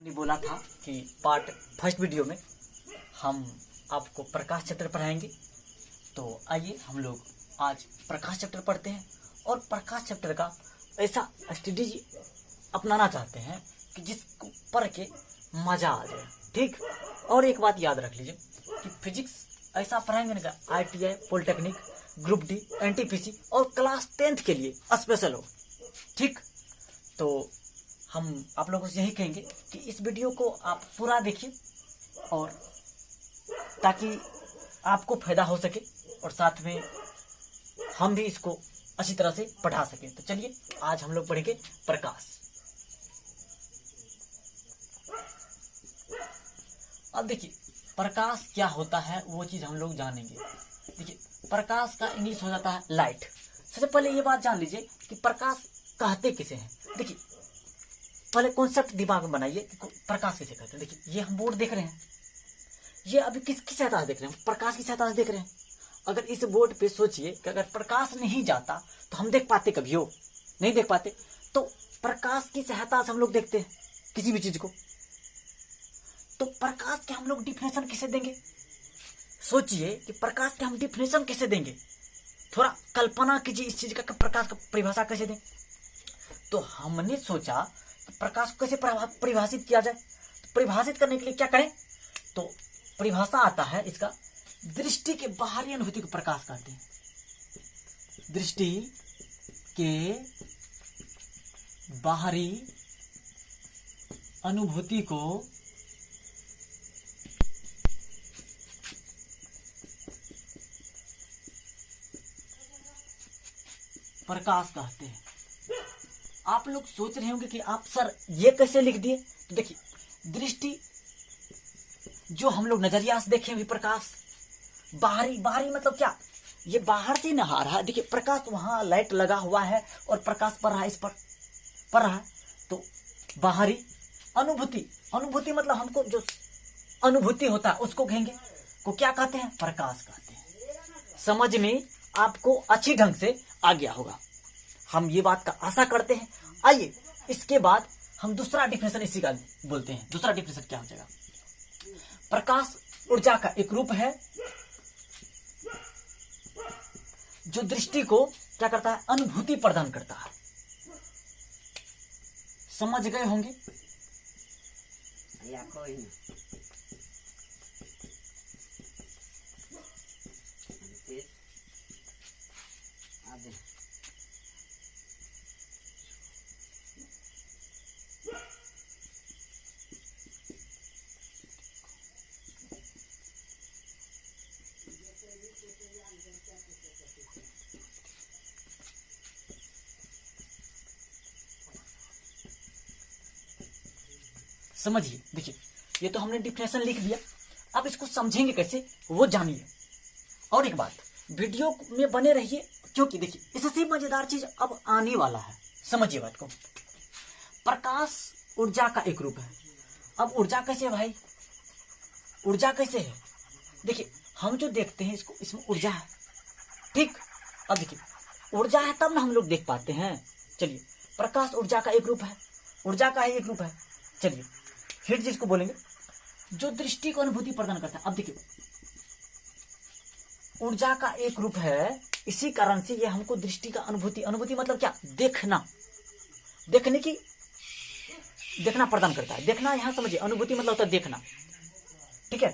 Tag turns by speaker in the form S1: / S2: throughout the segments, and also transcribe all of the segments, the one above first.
S1: ने बोला था कि पार्ट फर्स्ट वीडियो में हम आपको प्रकाश चैप्टर पढ़ाएंगे। तो आइए हम लोग आज प्रकाश चैप्टर पढ़ते हैं और प्रकाश चैप्टर का ऐसा स्ट्रेटेजी अपनाना चाहते हैं कि जिसको पढ़ के मजा आ जाए। ठीक। और एक बात याद रख लीजिए कि फिजिक्स ऐसा पढ़ाएंगे ना, ITI, polytechnic, group D, NTPC और क्लास 10th के लिए स्पेशल हो। ठीक। तो हम आप लोगों से यही कहेंगे कि इस वीडियो को आप पूरा देखिए और ताकि आपको फायदा हो सके और साथ में हम भी इसको अच्छी तरह से पढ़ा सके। तो चलिए आज हम लोग पढ़ेंगे प्रकाश। अब देखिए प्रकाश क्या होता है वो चीज हम लोग जानेंगे। देखिए प्रकाश का इंग्लिश हो जाता है लाइट। सबसे पहले ये बात जान लीजिए कि प्रकाश कहते किसे हैं। देखिए पहले कॉन्सेप्ट दिमाग में बनाइए, प्रकाश किसे कहते हैं। देखिए ये हम बोर्ड देख रहे हैं, ये अभी किसकी सहायता से देख रहे हैं? प्रकाश की सहायता से देख रहे हैं। अगर इस बोर्ड पे सोचिए कि अगर प्रकाश नहीं जाता तो हम देख पाते कभी हो? नहीं देख पाते। तो प्रकाश की सहायता से हम लोग देखते हैं किसी भी चीज को। तो प्रकाश के हम लोग डिफिनेशन कैसे देंगे? सोचिए कि प्रकाश के हम डिफिनेशन कैसे देंगे। थोड़ा कल्पना कीजिए इस चीज का, प्रकाश का परिभाषा कैसे दें। तो हमने सोचा प्रकाश को कैसे परिभाषित किया जाए। तो परिभाषित करने के लिए क्या करें? तो परिभाषा आता है इसका, दृष्टि के बाहरी अनुभूति को प्रकाश कहते हैं। दृष्टि के बाहरी अनुभूति को प्रकाश कहते हैं। आप लोग सोच रहे होंगे कि आप सर ये कैसे लिख दिए। तो देखिए दृष्टि जो हम लोग नजरिया से देखें भी प्रकाश, बाहरी मतलब क्या? ये बाहर से नहा रहा है। देखिए प्रकाश वहां लाइट लगा हुआ है और प्रकाश पड़ रहा है, इस पर पड़ रहा है। तो बाहरी अनुभूति मतलब हमको जो अनुभूति होता है उसको कहेंगे को क्या कहते हैं? प्रकाश कहते हैं। समझ में आपको अच्छी ढंग से आ गया होगा, हम ये बात का आशा करते हैं। आइए इसके बाद हम दूसरा डिफिनेशन इसी का बोलते हैं। दूसरा डिफिनेशन क्या हो जाएगा? प्रकाश ऊर्जा का एक रूप है जो दृष्टि को क्या करता है? अनुभूति प्रदान करता है। समझ गए होंगे? या कोई नहीं। समझिए, देखिए ये तो हमने डिफिनेशन लिख दिया, अब इसको समझेंगे कैसे वो जानिए। और एक बात, वीडियो में बने रहिए क्योंकि देखिए इससे मजेदार चीज अब आने वाला है। समझिए बात को। प्रकाश ऊर्जा का एक रूप है। अब ऊर्जा कैसे है भाई? ऊर्जा कैसे है? देखिए हम जो देखते हैं इसको, इसमें ऊर्जा है। ठीक। अब देखिए ऊर्जा है तब ना हम लोग देख पाते हैं। चलिए प्रकाश ऊर्जा का एक रूप है, ऊर्जा का ही एक रूप है। चलिए फिर जिसको बोलेंगे जो दृष्टि को अनुभूति प्रदान करता है। अब देखिए ऊर्जा का एक रूप है, इसी कारण से ये हमको दृष्टि का अनुभूति मतलब क्या? देखना, देखना प्रदान करता है। देखना यहां समझिए, अनुभूति मतलब होता है देखना। ठीक है।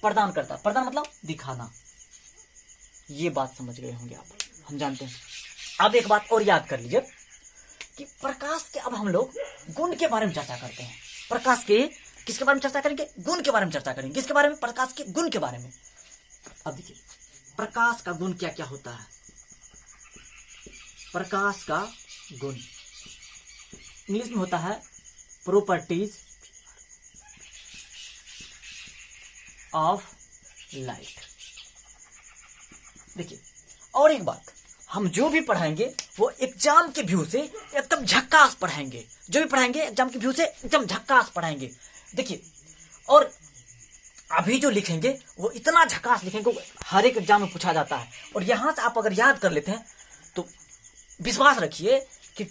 S1: प्रदान करता है, प्रदान मतलब दिखाना। ये बात समझ गए होंगे आप, हम जानते हैं। अब एक बात और याद कर लीजिए कि प्रकाश के अब हम लोग गुण के बारे में चर्चा करते हैं। प्रकाश के किसके बारे में चर्चा करेंगे? गुण के बारे में चर्चा करेंगे। किसके बारे में? प्रकाश के गुण के बारे में। अब देखिए प्रकाश का गुण क्या क्या होता है। प्रकाश का गुण इंग्लिश में होता है प्रॉपर्टीज ऑफ लाइट। देखिए और एक बात, हम जो भी पढ़ाएंगे वो एग्जाम के व्यू से एकदम झक्कास पढ़ाएंगे। जो भी पढ़ाएंगे एग्जाम के व्यू से एकदम झक्कास पढ़ाएंगे। देखिए और अभी जो लिखेंगे वो इतना झक्कास लिखेंगे, हर एक एग्जाम में पूछा जाता है। और यहां से आप अगर याद कर लेते हैं तो विश्वास रखिए कि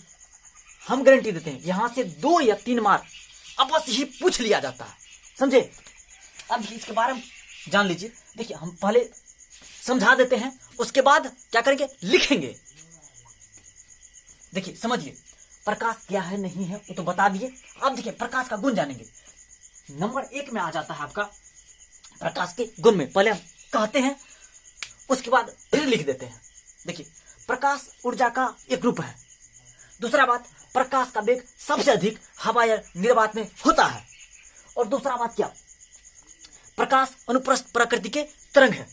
S1: हम गारंटी देते हैं यहां से 2 या 3 मार्क अब बस यही पूछ लिया जाता है, समझे। अब इसके बारे में जान लीजिए। देखिए हम पहले समझा देते हैं, उसके बाद क्या करेंगे, लिखेंगे। देखिए समझिए, प्रकाश क्या है नहीं है वो तो बता दिए। अब देखिए प्रकाश का गुण जानेंगे। नंबर 1 में आ जाता है आपका प्रकाश के गुण में। पहले हम कहते हैं, उसके बाद फिर लिख देते हैं। देखिए प्रकाश ऊर्जा का एक रूप है। दूसरा बात, प्रकाश का वेग सबसे अधिक हवा या निर्वात में होता है। और दूसरा बात क्या, प्रकाश अनुप्रस्थ प्रकृति के तरंग है।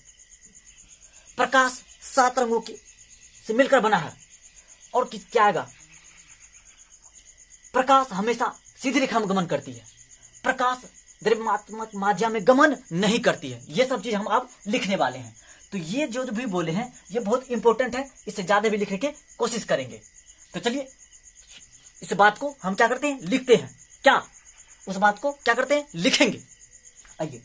S1: प्रकाश 7 रंगों के से मिलकर बना है। और क्या आएगा, प्रकाश हमेशा सीधी रेखा में गमन करती है। प्रकाश द्रव्यात्मक माध्यम में गमन नहीं करती है। ये सब चीज हम अब लिखने वाले हैं। तो ये जो भी बोले हैं ये बहुत इंपॉर्टेंट है, इससे ज्यादा भी लिखने की कोशिश करेंगे। तो चलिए इस बात को हम क्या करते हैं, लिखते हैं। क्या उस बात को क्या करते हैं, लिखेंगे। आइए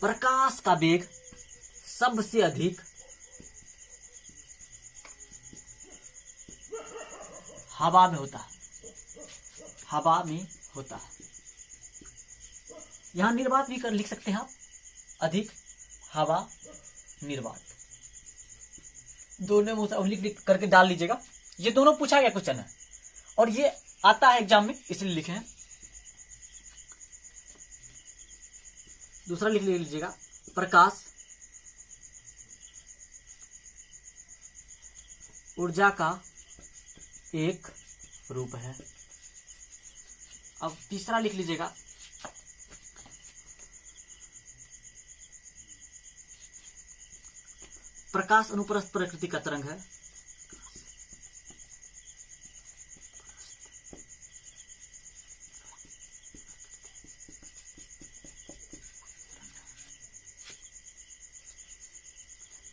S1: प्रकाश का वेग सबसे अधिक हवा में होता है। हवा में होता है। यहां निर्वात भी कर लिख सकते हैं आप, अधिक हवा निर्वात, दोनों में लिख करके डाल लीजिएगा। ये दोनों पूछा गया क्वेश्चन है और ये आता है एग्जाम में, इसलिए लिखे हैं। दूसरा लिख लीजिएगा, प्रकाश ऊर्जा का एक रूप है। अब तीसरा लिख लीजिएगा, प्रकाश अनुप्रस्थ प्रकृति का तरंग है।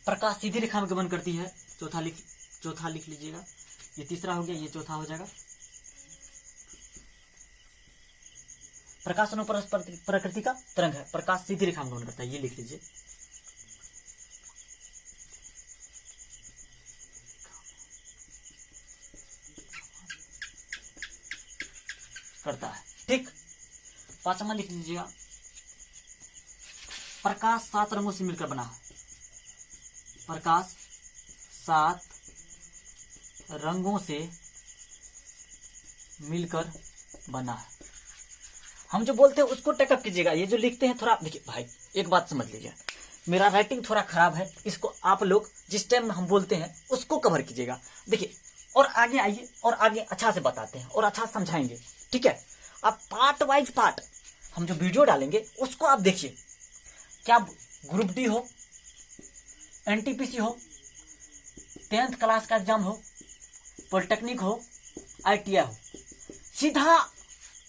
S1: प्रकाश सीधी रेखा में गमन करती है। चौथा लिख लीजिएगा। ये तीसरा हो गया, ये चौथा हो जाएगा। प्रकाश अनुप्रस्थ प्रकृति का तरंग है, प्रकाश सीधी रेखा में गमन करता है, ये लिख लीजिए। करता है, ठीक। 5वां लिख लीजिएगा, प्रकाश 7 रंगों से मिलकर बना है। प्रकाश 7 रंगों से मिलकर बना है। हम जो बोलते हैं उसको टेकअप कीजिएगा। ये जो लिखते हैं थोड़ा देखिए भाई, एक बात समझ लीजिए, मेरा राइटिंग थोड़ा खराब है, इसको आप लोग जिस टाइम हम बोलते हैं उसको कवर कीजिएगा। देखिए और आगे आइए और आगे अच्छा से बताते हैं और अच्छा समझाएंगे, ठीक है। आप पार्ट वाइज पार्ट हम जो वीडियो डालेंगे उसको आप देखिए। क्या ग्रुप डी हो, एनटीपीसी हो, 10th क्लास का एग्जाम हो, पॉलिटेक्निक हो, ITI हो, सीधा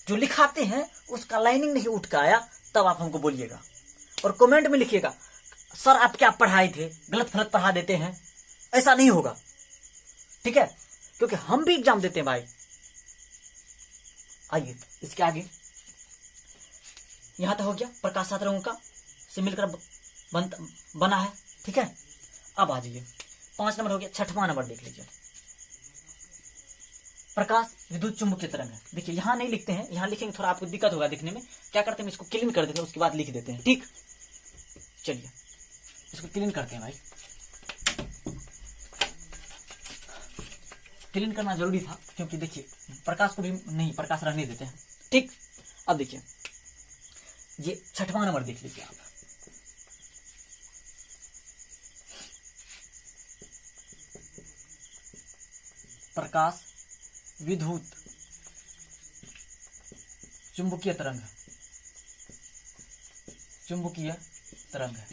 S1: जो लिखाते हैं उसका लाइनिंग नहीं उठ के आया तब आप हमको बोलिएगा और कमेंट में लिखिएगा, सर आप क्या पढ़ाए थे, गलत फलत पढ़ा देते हैं। ऐसा नहीं होगा, ठीक है, क्योंकि हम भी एग्जाम देते हैं भाई। आइए इसके आगे, यहां तक हो गया प्रकाश 7 रंगों का से मिलकर बना है, ठीक है। अब आ जाइए 5 नंबर हो गया। 6वां नंबर देख लीजिए, प्रकाश विद्युत चुंबकीय तरंग है। देखिए यहां नहीं लिखते हैं, यहां लिखेंगे थोड़ा आपको दिक्कत होगा दिखने में। क्या करते हैं, इसको क्लीन कर देते हैं, उसके बाद लिख देते हैं, ठीक। चलिए इसको क्लीन करते हैं भाई, क्लीन करना जरूरी था क्योंकि देखिए प्रकाश को भी नहीं, प्रकाश रहने देते हैं, ठीक। अब देखिए ये 6वां नंबर देख लीजिए आप, प्रकाश विद्युत चुंबकीय तरंग है। चुंबकीय तरंग है।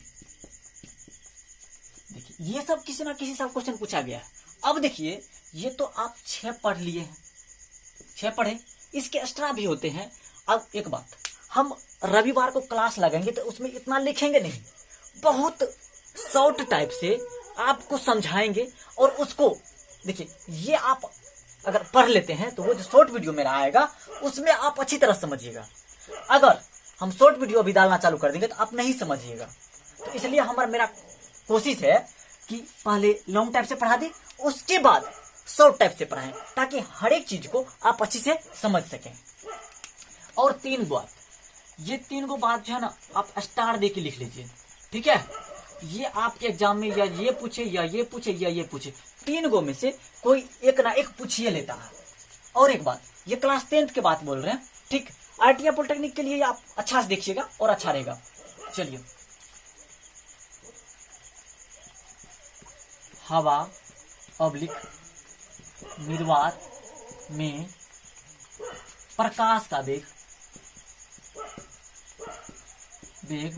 S1: देखिए ये सब किसी ना किसी सब क्वेश्चन पूछा गया है। अब देखिए ये तो आप 6 पढ़ लिए हैं, 6 पढ़े, इसके एक्स्ट्रा भी होते हैं। अब एक बात, हम रविवार को क्लास लगाएंगे तो उसमें इतना लिखेंगे नहीं, बहुत शॉर्ट टाइप से आपको समझाएंगे और उसको देखिए ये आप अगर पढ़ लेते हैं तो वो जो शॉर्ट वीडियो मेरा आएगा उसमें आप अच्छी तरह समझिएगा। अगर हम शॉर्ट वीडियो अभी डालना चालू कर देंगे तो आप नहीं समझिएगा। तो इसलिए मेरा कोशिश है कि पहले लॉन्ग टाइप से पढ़ा दे, उसके बाद शॉर्ट टाइप से पढ़ाएं, ताकि हर एक चीज को आप अच्छे से समझ सकें। और 3 बात, ये 3 बात जो है ना आप स्टार दे के लिख लीजिए, ठीक है। ये आपके एग्जाम में या ये पूछे या ये पूछे या ये पूछे, 3 में से कोई एक ना एक पूछिए लेता है। और एक बात, ये क्लास 10th के बात बोल रहे हैं, ठीक। ITI पॉलिटेक्निक के लिए आप अच्छा से देखिएगा और अच्छा रहेगा। चलिए, हवा ऑब्लिक निर्वात में प्रकाश का वेग 3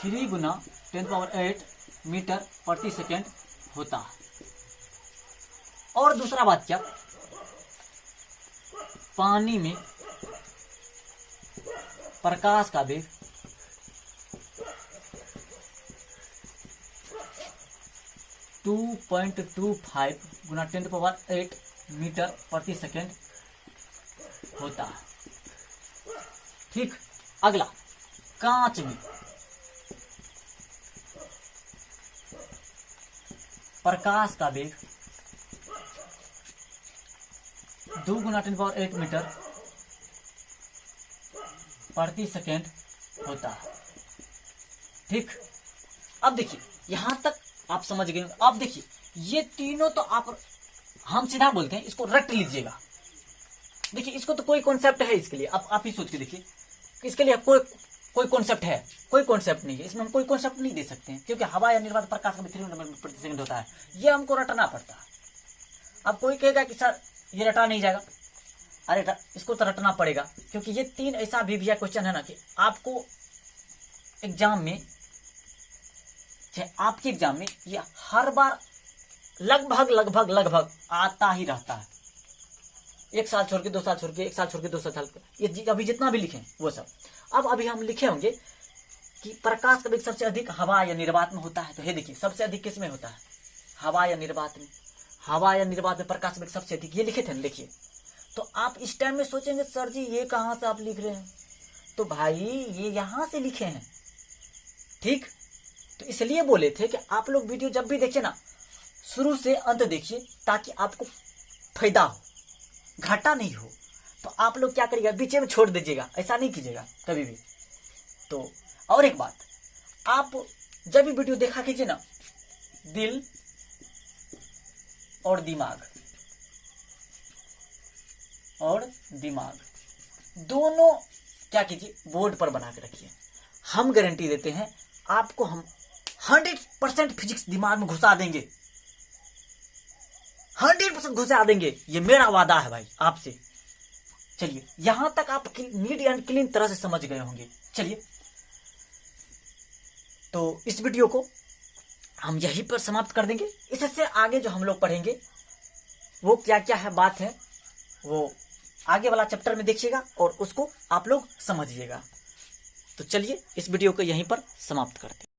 S1: × 10⁸ मीटर प्रति सेकेंड होता है। और दूसरा बात क्या, पानी में प्रकाश का वेग 2.25 × 10⁸ मीटर प्रति सेकेंड होता है, ठीक। अगला, कांच में प्रकाश का वेग 2 × 10⁸ मीटर प्रति सेकेंड होता है, ठीक। अब देखिए, यहां तक आप समझ गए। अब देखिए, ये तीनों तो हम सीधा बोलते हैं, इसको रट लीजिएगा। देखिए, इसको तो कोई कॉन्सेप्ट है इसके लिए, आप ही सोच के देखिए, इसके लिए कोई कॉन्सेप्ट है? कोई कॉन्सेप्ट नहीं है इसमें, हम कोई कॉन्सेप्ट नहीं दे सकते हैं, क्योंकि हवा या निर्वात प्रकाश का 3 मीटर प्रति सेकंड होता है, ये हमको रटना पड़ता है। अब कोई कहेगा कि सर ये रटा नहीं जाएगा, अरे इसको तो रटना पड़ेगा, क्योंकि ये 3 ऐसा भी क्वेश्चन है ना कि आपको एग्जाम में, चाहे आपके एग्जाम में, ये हर बार लगभग आता ही रहता है। 1 साल छोड़ के 2 साल छोड़ के, 1 साल छोड़ के 2 साल, ये अभी जितना भी लिखे वो सब। अब अभी हम लिखे होंगे कि प्रकाश का वेग सबसे अधिक हवा या निर्वात में होता है, तो ये देखिए सबसे अधिक किस में होता है? हवा या निर्वात में। हवा या निर्वात में प्रकाश वेग सबसे अधिक, ये लिखे थे ना, लिखिए। तो आप इस टाइम में सोचेंगे सर जी ये कहां से आप लिख रहे हैं? तो भाई ये यहां से लिखे हैं, ठीक। तो इसलिए बोले थे कि आप लोग वीडियो जब भी देखिए ना, शुरू से अंत देखिए, ताकि आपको फायदा हो, घाटा नहीं हो। तो आप लोग क्या करिएगा, बीच में छोड़ दीजिएगा, ऐसा नहीं कीजिएगा कभी भी। तो और एक बात, आप जब भी वीडियो देखा कीजिए ना, दिल और दिमाग दोनों क्या कीजिए, बोर्ड पर बना के रखिए। हम गारंटी देते हैं आपको, हम 100% फिजिक्स दिमाग में घुसा देंगे, 100% घुसा देंगे, ये मेरा वादा है भाई आपसे। चलिए, यहां तक आप नीट एंड क्लीन तरह से समझ गए होंगे। चलिए, तो इस वीडियो को हम यहीं पर समाप्त कर देंगे। इससे आगे जो हम लोग पढ़ेंगे वो क्या क्या है बात है, वो आगे वाला चैप्टर में देखिएगा और उसको आप लोग समझिएगा। तो चलिए, इस वीडियो को यहीं पर समाप्त करते हैं।